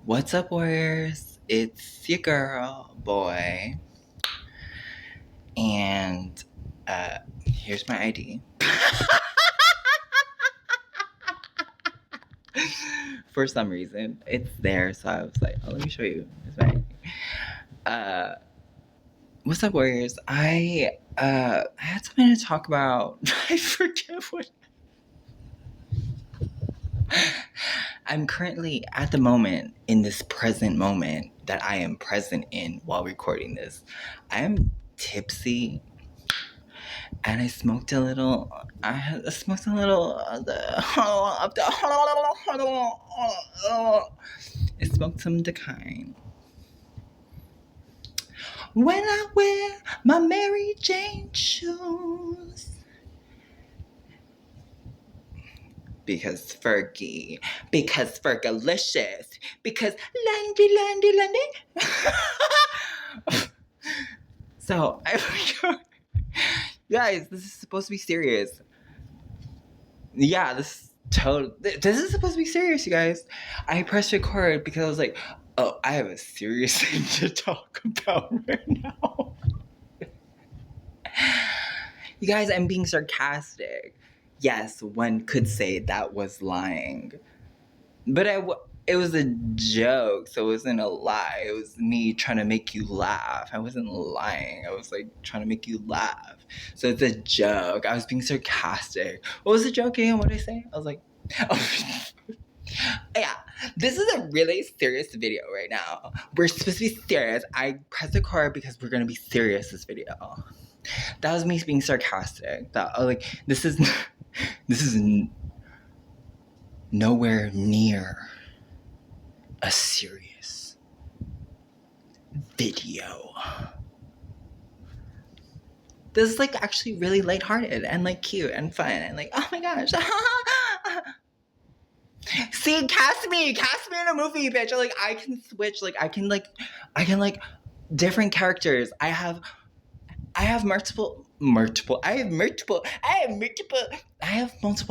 What's up, Warriors? It's your girl, boy, and here's my ID. For some reason, it's there, so I was like, "Oh, let me show you." It's my ID. What's up, Warriors? I had something to talk about. I forget what. I'm currently at the moment in this present moment that I am present in while recording this. I am tipsy, and I smoked a little. I smoked a little. I smoked some decline. When I wear my Mary Jane shoes. Because Fergalicious, because Landy. So, guys, this is supposed to be serious. Yeah, this is supposed to be serious, you guys. I pressed record because I was like, oh, I have a serious thing to talk about right now. You guys, I'm being sarcastic. Yes, one could say that was lying. But it was a joke, so it wasn't a lie. It was me trying to make you laugh. I wasn't lying. I was like trying to make you laugh. So it's a joke. I was being sarcastic. What was the joke again? What did I say? I was like, oh. Yeah, this is a really serious video right now. We're supposed to be serious. I pressed record because we're gonna be serious this video. That was me being sarcastic. This is nowhere near a serious video. This is like actually really lighthearted and like cute and fun and like, oh my gosh. See, cast me in a movie, bitch. Like I can switch, I can different characters. I have multiple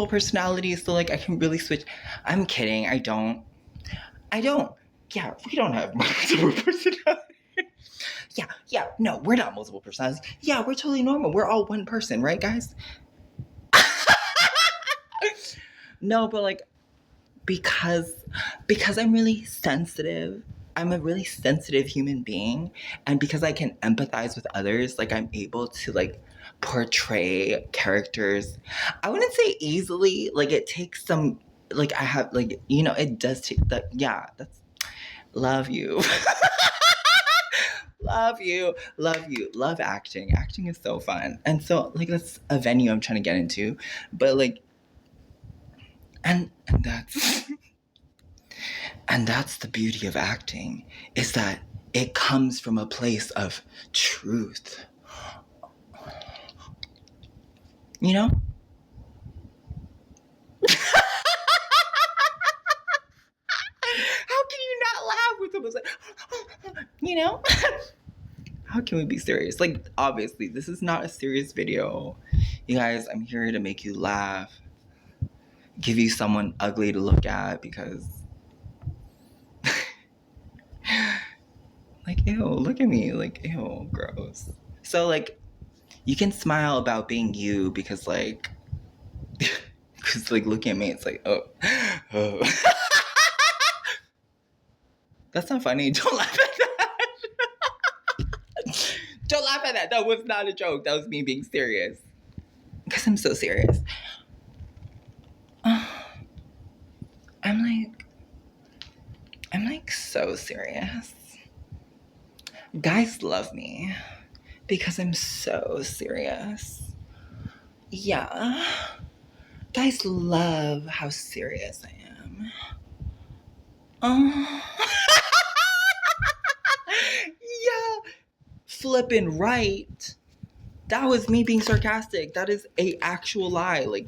personalities, so like I can really switch. I'm kidding. I don't. Yeah, we don't have multiple personalities. No, we're not multiple personalities. Yeah, we're totally normal. We're all one person, right, guys? No, but like, because I'm really sensitive. I'm a really sensitive human being, and because I can empathize with others, like I'm able to like portray characters. I wouldn't say easily. Like it takes some. Like I have like it does take that. Yeah, that's love you. Love you. Love acting. Acting is so fun. And so like that's a venue I'm trying to get into. But like and that's and that's the beauty of acting, is that it comes from a place of truth. You know? How can you not laugh when someone's like, you know? How can we be serious? Like, obviously, this is not a serious video. You guys, I'm here to make you laugh. Give you someone ugly to look at because... like, ew, look at me. Like, ew, gross. So, like, you can smile about being you because, like... because, like, looking at me, it's like, oh. That's not funny. Don't laugh at that. Don't laugh at that. That was not a joke. That was me being serious. Because I'm so serious. I'm like so serious. Guys love me because I'm so serious. Yeah. Guys love how serious I am. Yeah. Flipping right. That was me being sarcastic. That is a actual lie. Like,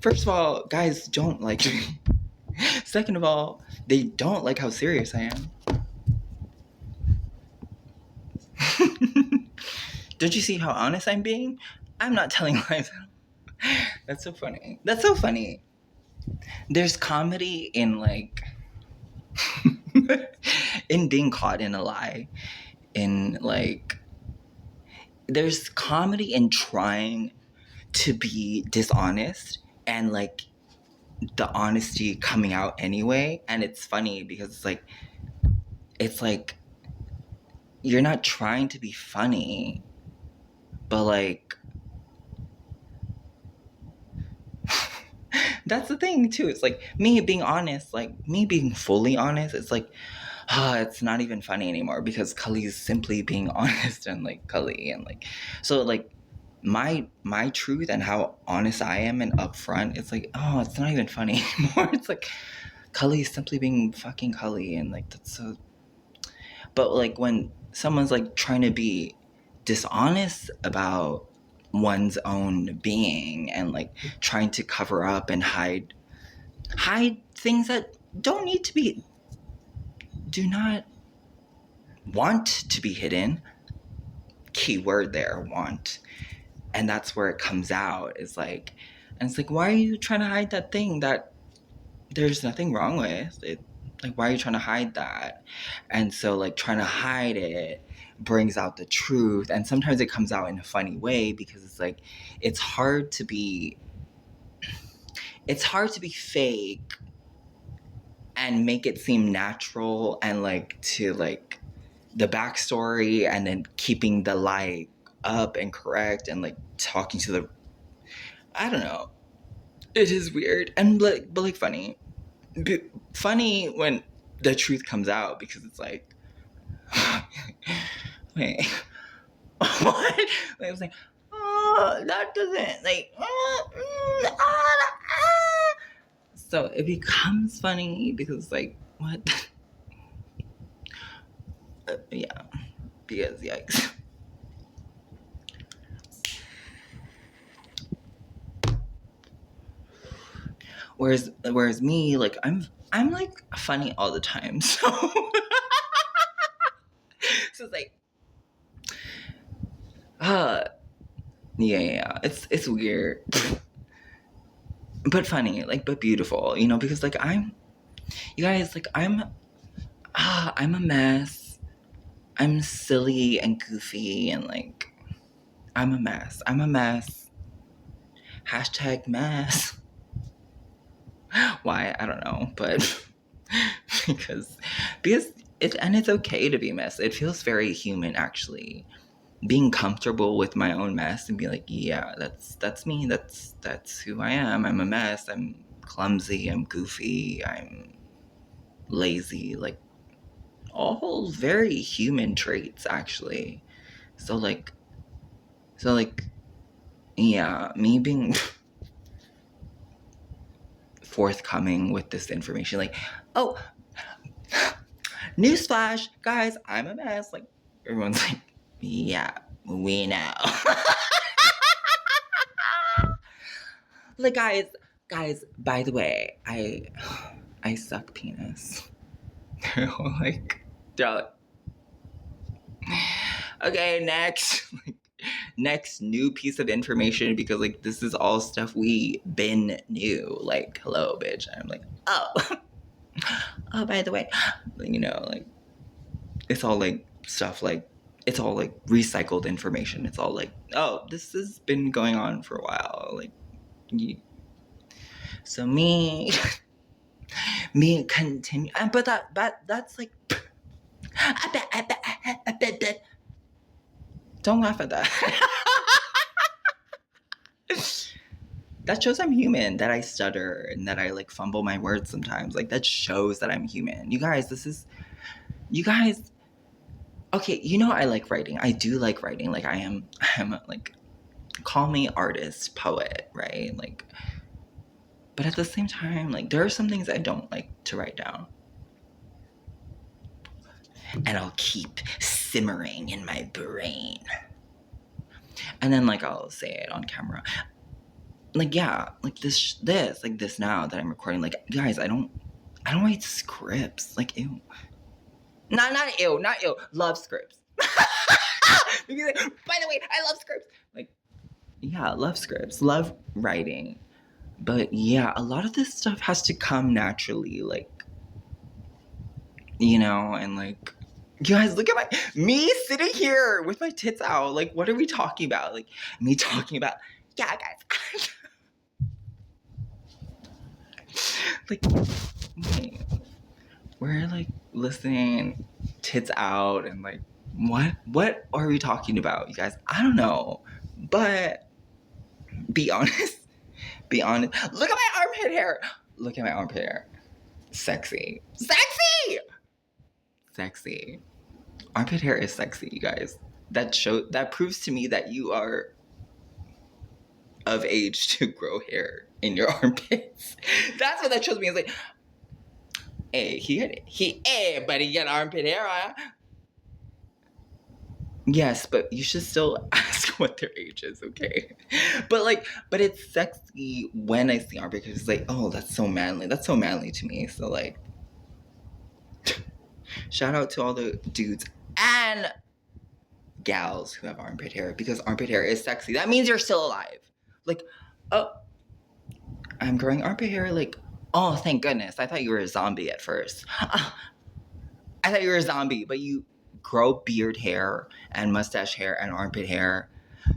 first of all, guys don't like me. Second of all, they don't like how serious I am. Don't you see how honest I'm being? I'm not telling lies. That's so funny. there's comedy in like in being caught in a lie, in like there's comedy in trying to be dishonest and like the honesty coming out anyway. And it's funny because it's like you're not trying to be funny, but like that's the thing too. It's like me being honest, like me being fully honest, it's like it's not even funny anymore because Cully's simply being honest and like Cully and like so like my truth and how honest I am and upfront, it's like, oh, it's not even funny anymore. It's like Cully's simply being fucking Cully and like that's so. But like when someone's like trying to be dishonest about one's own being and like trying to cover up and hide things that don't need to be, do not want to be hidden, keyword there, want, and that's where it comes out, is like, and it's like, why are you trying to hide that thing that there's nothing wrong with it? Like, why are you trying to hide that? And so like trying to hide it brings out the truth, and sometimes it comes out in a funny way because it's like it's hard to be fake and make it seem natural, and like to like the backstory, and then keeping the lie up and correct, and like talking to the, I don't know, it is weird and like, but like funny when the truth comes out, because it's like wait, what? Like, I was like, oh, that doesn't like so it becomes funny because it's like, what? Yeah, because yikes. Whereas me, like I'm like funny all the time, so so it's like yeah, it's weird. But funny, like, but beautiful, you know, because like you guys, like I'm a mess. I'm silly and goofy and like I'm a mess. Hashtag mess. Why? I don't know, but because it's okay to be a mess. It feels very human, actually. Being comfortable with my own mess and be like, yeah, that's me. That's who I am. I'm a mess. I'm clumsy. I'm goofy. I'm lazy. Like all very human traits, actually. So like, yeah, me being forthcoming with this information, like, oh, newsflash, guys, I'm a mess. Like everyone's like, yeah, we know. Like guys, by the way, I suck penis. Like, they're like, okay, next. Like, next new piece of information, because like this is all stuff we been knew. Like, hello, bitch. I'm like, oh, oh, by the way, you know, like it's all like stuff like it's all like recycled information. It's all like, oh, this has been going on for a while. Like, so me continue, but that's like, don't laugh at that. That shows I'm human, that I stutter and that I like fumble my words sometimes. Like that shows that I'm human. You guys, okay, you know I like writing. I do like writing. Like I'm like, call me artist, poet, right? Like, but at the same time, like there are some things I don't like to write down. And I'll keep simmering in my brain. And then like I'll say it on camera. Like, yeah, like this like this now that I'm recording, like, guys, I don't write scripts. Like, ew. Not ew, love scripts. Because, by the way, I love scripts. Like, yeah, love scripts, love writing. But yeah, a lot of this stuff has to come naturally, like, you know, and like, you guys, look at me sitting here with my tits out. Like, what are we talking about? Like, me talking about, yeah, guys. Like, wait, we're like listening, tits out, and like, what are we talking about, you guys? I don't know, but be honest. Be honest. Look at my armpit hair. Look at my armpit hair. Sexy. Sexy! Sexy. Armpit hair is sexy, you guys. That proves to me that you are of age to grow hair in your armpits. That's what that shows me. It's like, hey, buddy, you got armpit hair, huh? Yes, but you should still ask what their age is, okay? But it's sexy when I see armpit because it's like, oh, that's so manly. That's so manly to me. So like, shout out to all the dudes and gals who have armpit hair because armpit hair is sexy. That means you're still alive. Like, oh, I'm growing armpit hair. Like, oh, thank goodness. I thought you were a zombie at first. I thought you were a zombie, but you grow beard hair and mustache hair and armpit hair,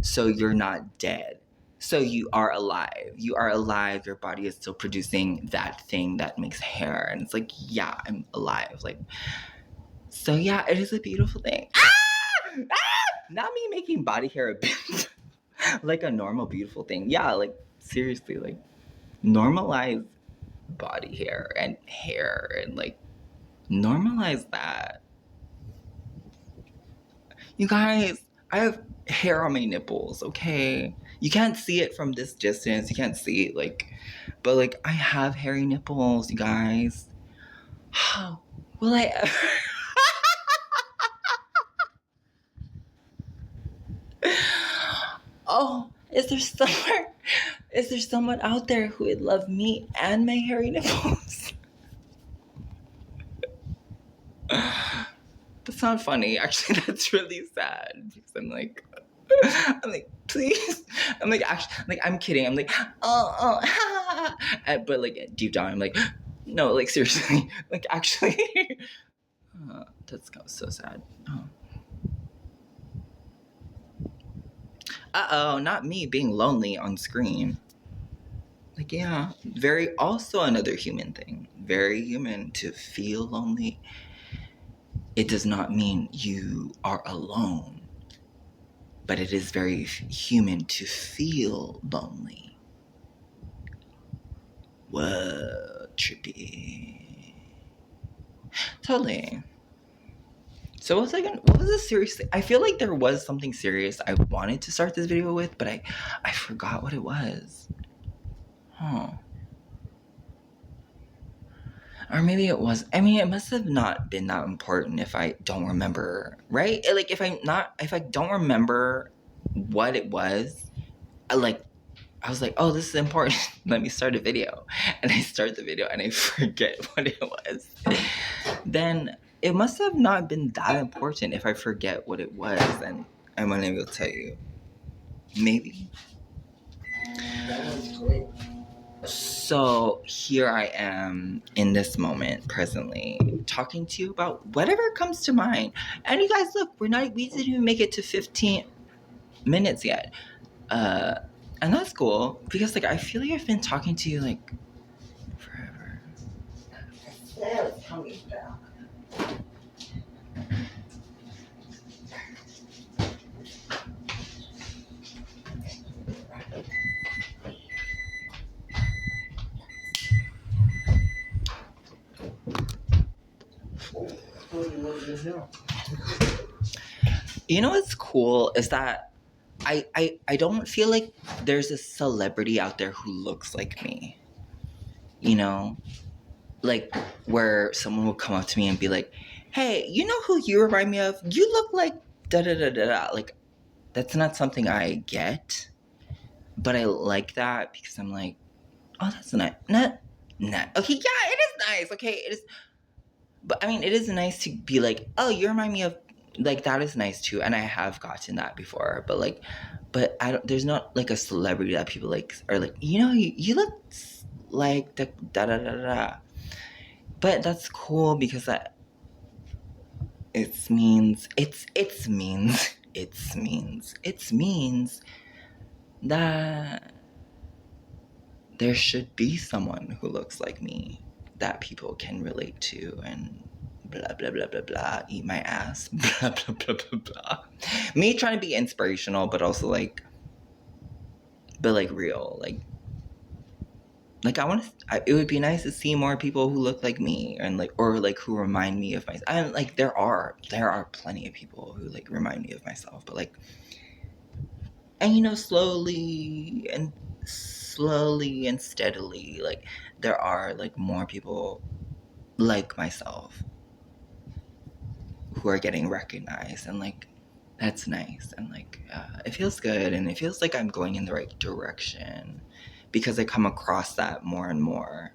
so you're not dead. So you are alive. You are alive. Your body is still producing that thing that makes hair. And it's like, yeah, I'm alive. Like, so yeah, it is a beautiful thing. Not me making body hair a bit like a normal beautiful thing. Yeah, like seriously, like normalize body hair and like normalize that. You guys, I have hair on my nipples, okay? You can't see it from this distance. You can't see it like, but like I have hairy nipples, you guys. How will I ever Oh, is there someone out there who would love me and my hairy nipples? That's not funny. Actually, that's really sad because I'm like, please. I'm like, actually, like, I'm kidding. I'm like, oh, but like deep down, I'm like, no, like seriously, like actually, that's so sad. Oh. Not me being lonely on screen. Like, yeah, also another human thing. Very human to feel lonely. It does not mean you are alone, but it is very human to feel lonely. Whoa, trippy. Totally. So what was the serious thing? I feel like there was something serious I wanted to start this video with, but I forgot what it was. Huh. Or maybe it was. I mean, it must have not been that important if I don't remember, right? Like, if I don't remember what it was, I was like, oh, this is important. Let me start a video. And I start the video and I forget what it was. Then it must have not been that important if I forget what it was and I'm unable to tell you. Maybe. That was great. So here I am in this moment presently talking to you about whatever comes to mind. And you guys, look, we didn't even make it to 15 minutes yet. And that's cool because like I feel like I've been talking to you like forever. That's coming down. You know what's cool is that I don't feel like there's a celebrity out there who looks like me. You know? Like where someone will come up to me and be like, hey, you know who you remind me of? You look like da da da da da. Like that's not something I get. But I like that because I'm like, oh, that's nice. Not. Okay, yeah, it is nice. Okay, it is. But I mean, it is nice to be like, oh, you remind me of, like, that is nice too. And I have gotten that before. But like, but I don't. There's not like a celebrity that people like are like, you look like da da da da da. But that's cool because it means that there should be someone who looks like me that people can relate to and blah blah blah blah blah, eat my ass, blah blah blah blah blah. Me trying to be inspirational, but also like real, like I want to. It would be nice to see more people who look like me and or who remind me of myself. And like there are plenty of people who like remind me of myself, but like, and slowly and steadily, like there are like more people like myself who are getting recognized, and like that's nice, and like it feels good, and it feels like I'm going in the right direction because I come across that more and more,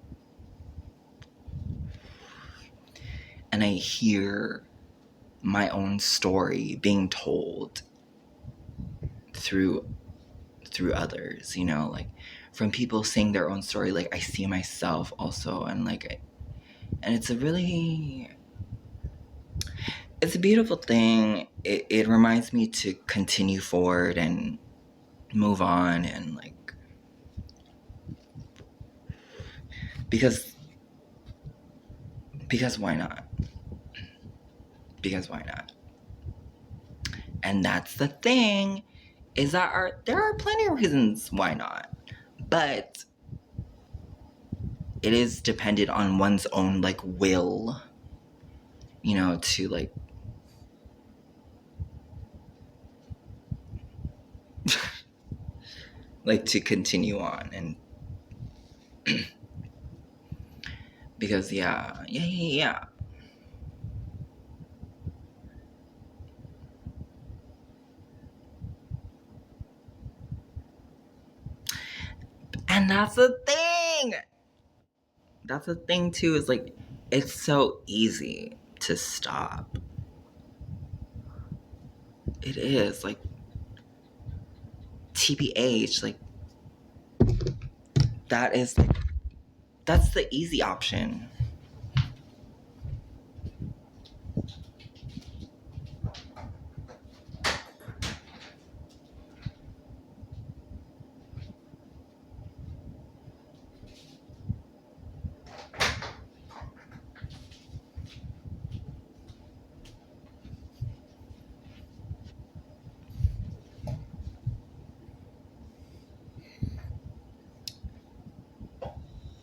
and I hear my own story being told through others, like from people saying their own story. Like I see myself also, and and it's a beautiful thing. It reminds me to continue forward and move on, and like because why not? Because why not? And that's the thing, is that there are plenty of reasons why not, but it is dependent on one's own like will, to to continue on, and because yeah. And that's the thing. That's the thing too, is like it's so easy to stop. It is like TBH, like that's the easy option.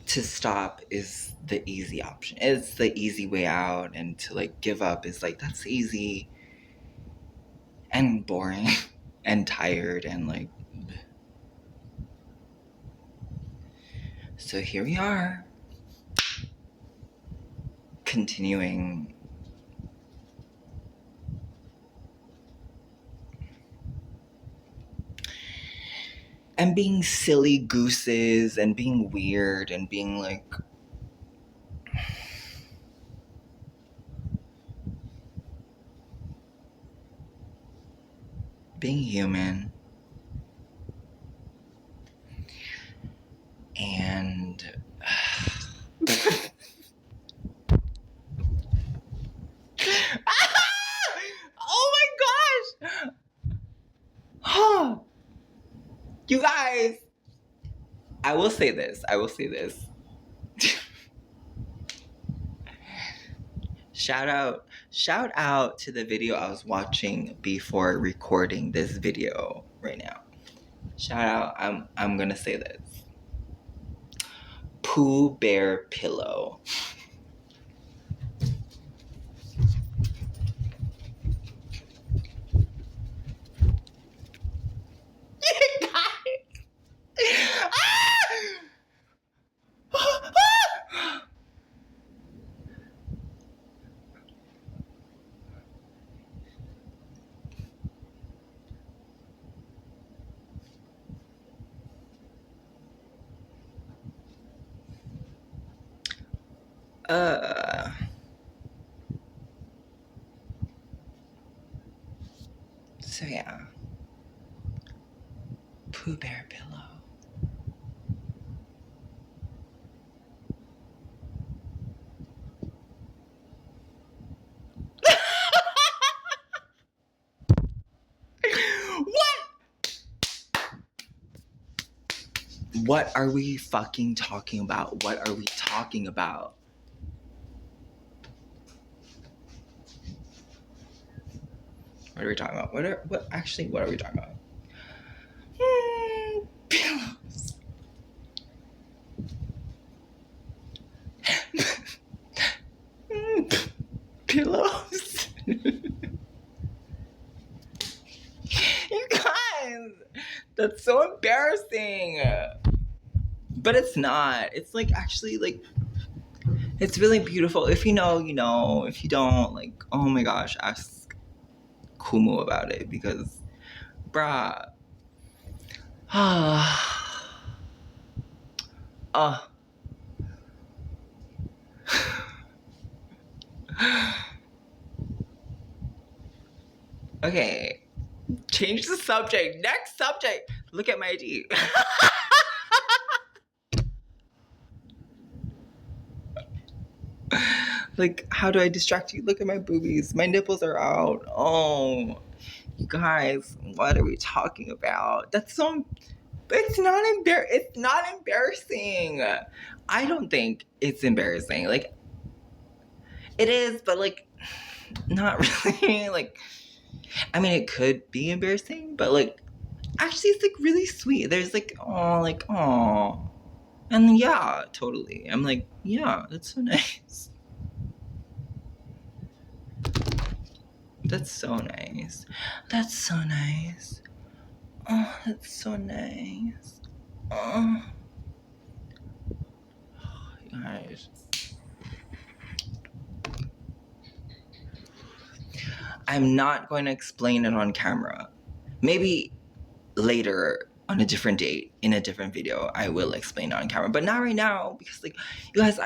To stop is the easy option. It's the easy way out, and to like give up is like that's easy and boring and tired and like. So here we are, continuing and being silly gooses and being weird and being like being human. And oh my gosh. You guys, I will say this. Shout out to the video I was watching before recording this video right now. Shout out. I'm gonna say this. Pooh Bear Pillow. So yeah. Pooh Bear pillow. What are we fucking talking about? What are we talking about? What are we talking about? What are we talking about? Pillows. Pillows. You guys, that's so embarrassing. But it's not. It's like actually like it's really beautiful. If you know, you know. If you don't, like, oh my gosh, ask Kumu about it because, bruh. Okay. Change the subject. Next subject. Look at my ID. Like, how do I distract you? Look at my boobies. My nipples are out. Oh, you guys, what are we talking about? That's so. It's not embarrassing. I don't think it's embarrassing. Like, it is, but like, not really. Like, I mean, it could be embarrassing, but like, actually, it's like really sweet. There's like, oh, and yeah, totally. I'm like, yeah, that's so nice. That's so nice. That's so nice. Oh, that's so nice. Oh, guys. I'm not going to explain it on camera. Maybe later on a different date in a different video I will explain it on camera, but not right now because like you guys,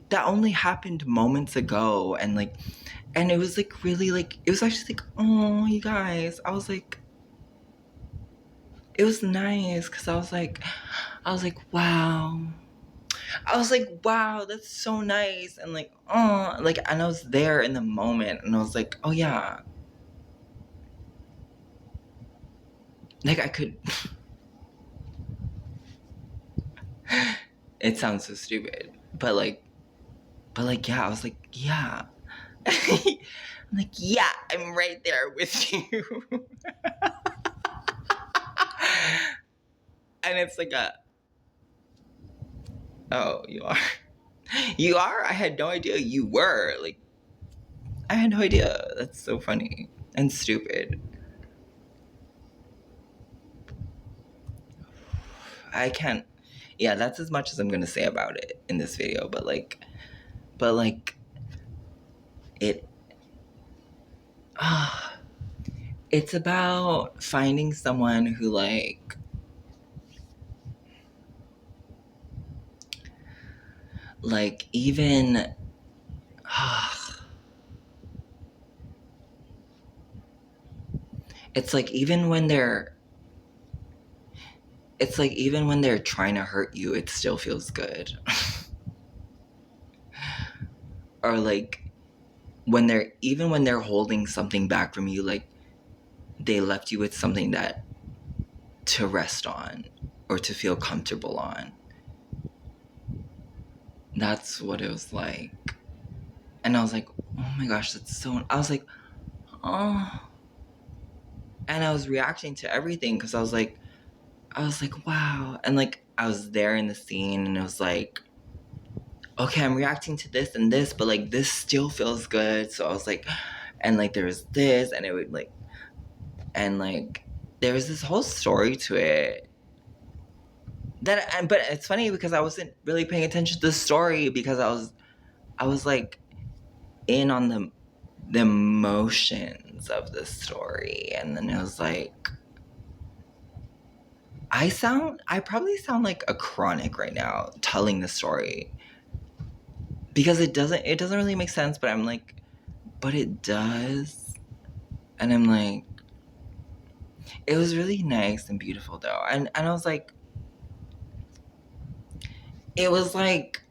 that only happened moments ago, and like, and it was like really like it was actually like, oh, you guys, I was like, it was nice because I was like wow. I was like, wow, that's so nice. And like, oh, like, and I was there in the moment and I was like, oh yeah. Like I could. It sounds so stupid. But like, yeah, I was like, yeah. I'm like, yeah, I'm right there with you. And it's like oh, you are? You are? I had no idea you were. Like, I had no idea. That's so funny and stupid. I can't. Yeah, that's as much as I'm gonna say about it in this video. But like, it. It's about finding someone who like even. It's like even when they're. It's like even when they're trying to hurt you, it still feels good. Or like when they're holding something back from you, like they left you with something that to rest on or to feel comfortable on. That's what it was like. And I was like, oh my gosh, I was like, oh. And I was reacting to everything because I was like, wow. And like I was there in the scene and it was like, okay, I'm reacting to this and this, but like this still feels good. So I was like, and like there was this and it would like, and like there was this whole story to it. But it's funny because I wasn't really paying attention to the story because I was like in on the emotions of the story, and then it was like I probably sound like a chronic right now telling the story because it doesn't really make sense, but I'm like, but it does, and I'm like, It was really nice and beautiful though. And I was like, it was like,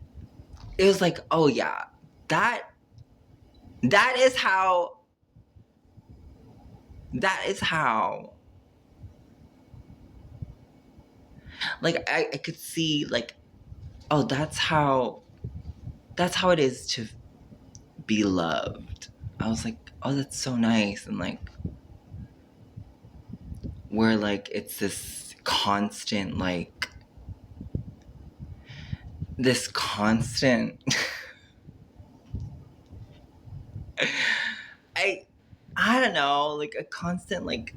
oh yeah, that that is how that is how like I could see like, oh, that's how it is to be loved. I was like, oh, that's so nice. And like, where like it's this constant like this constant I I don't know, like a constant like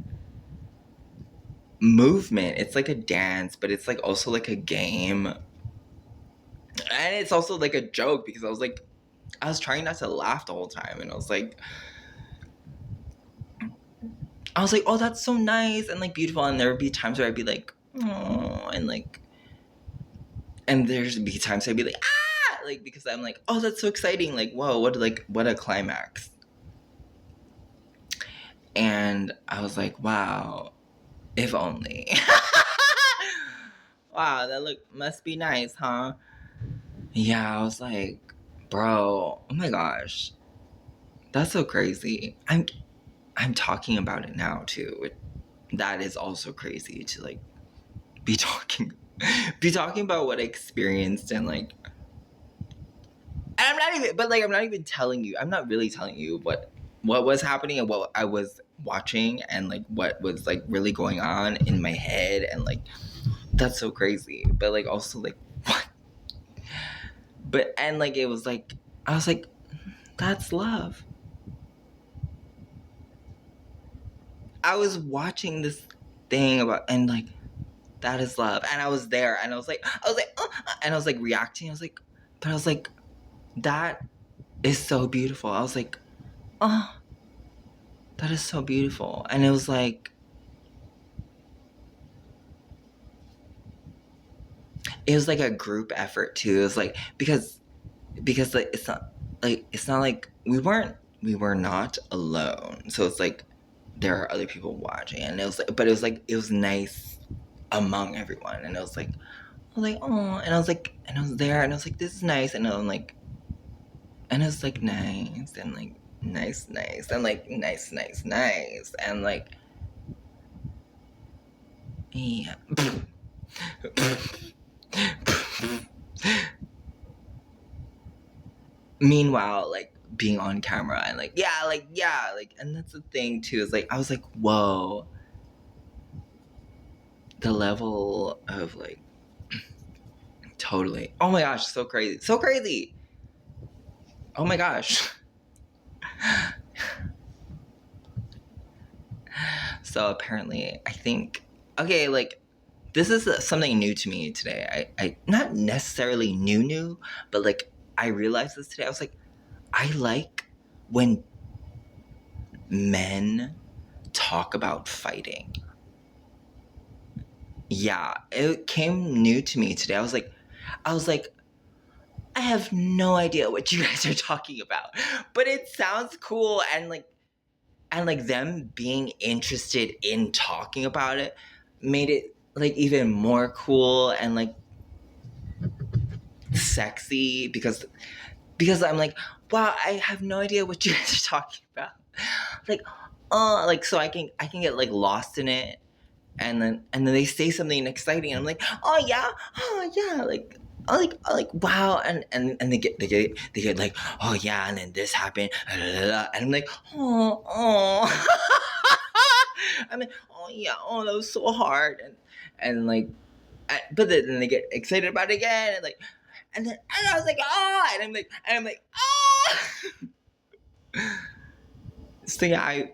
movement. It's like a dance, but it's like also like a game. And it's also like a joke because I was trying not to laugh the whole time, and I was like, oh, that's so nice and like beautiful. And there would be times where I'd be like, oh, and like, and there'd be times I'd be like, ah, like because I'm like, oh, that's so exciting, like, whoa, what a climax. And I was like, wow, if only. Wow, that look must be nice, huh? Yeah, I was like, bro, oh my gosh, that's so crazy. I'm talking about it now too. That is also crazy to like be talking be talking about what I experienced and like, and I'm not even telling you. I'm not really telling you what was happening and what I was watching and like what was like really going on in my head, and like that's so crazy. But like also like what? But and like it was like I was like, that's love. I was watching this thing about and like that is love, and I was there, and and I was like reacting. I was like, but I was like, that is so beautiful. I was like, oh, that is so beautiful. And it was like a group effort too. It was like because like it's not like we were not alone. So it's like there are other people watching, and it was like, but it was nice among everyone, and it was like I was like, oh, and I was like, and I was there, and I was like, this is nice, and I'm like, and it was like nice, and like nice, and like nice, and like yeah. Meanwhile, like being on camera and like yeah, like, and that's the thing too, is like I was like, whoa, the level of like totally, oh my gosh, so crazy, oh my gosh. So apparently I think, okay, like this is something new to me today. I not necessarily new, but like I realized this today. I was like, I like when men talk about fighting. Yeah, it came new to me today. I was like, I have no idea what you guys are talking about, but it sounds cool, and like them being interested in talking about it made it like even more cool and like sexy because I'm like, wow, I have no idea what you guys are talking about. Like, like so I can get like lost in it, and then they say something exciting, and I'm like, oh yeah, like. I like wow, and they get like, oh yeah, and then this happened, and I'm like, oh, I'm like, oh yeah, oh that was so hard, and like, but then they get excited about it again, and like, and I was like, oh, and I'm like, oh. So yeah,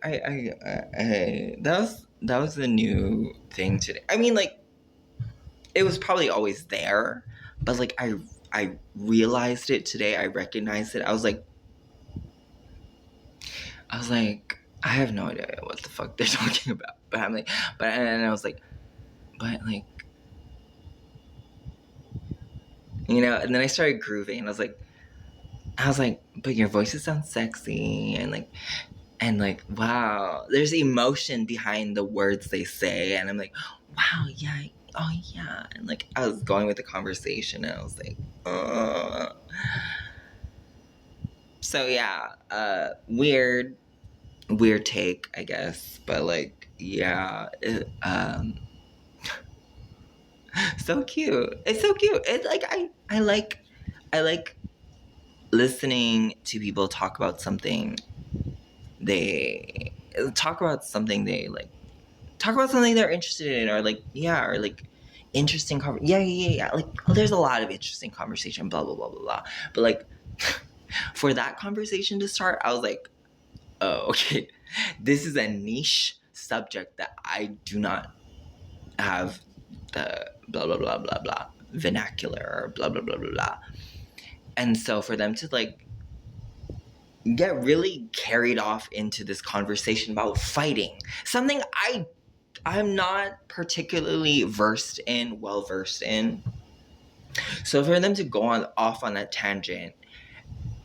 that was a new thing today. I mean, like it was probably always there, but like I realized it today. I recognized it. I was like, I have no idea what the fuck they're talking about. But I'm like, but and I was like, but like, you know. And then I started grooving, and I was like, but your voices sound sexy, and like, And like, wow, there's emotion behind the words they say. And I'm like, wow, yeah, oh yeah. And like, I was going with the conversation and I was like, So yeah, weird take, I guess. But like, yeah, so cute. It's so cute. It's like, I like listening to people talk about something they like talk about something they're interested in, or like, yeah, or like interesting yeah, like, oh, there's a lot of interesting conversation, blah blah blah blah blah, but like for that conversation to start, I was like, oh, okay, this is a niche subject that I do not have the blah blah blah blah blah vernacular, or blah blah blah blah blah. And so for them to like get really carried off into this conversation about fighting, something I'm not particularly well versed in. So for them to go off on that tangent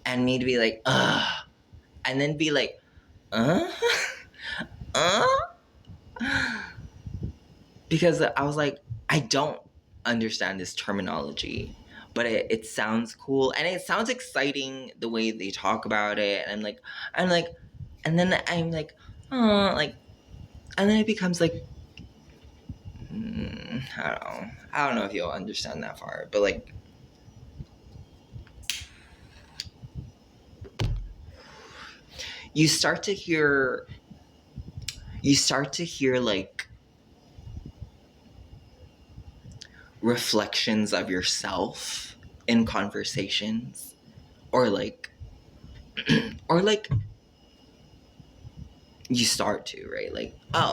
and me to be like, and then be like, uh, uh, because I was like, I don't understand this terminology, but it sounds cool and it sounds exciting the way they talk about it. And I'm like, and then I'm like, oh, like, and then it becomes like, I don't know if you'll understand that far, but like, you start to hear like reflections of yourself in conversations, or like or like you start to, right, like, oh,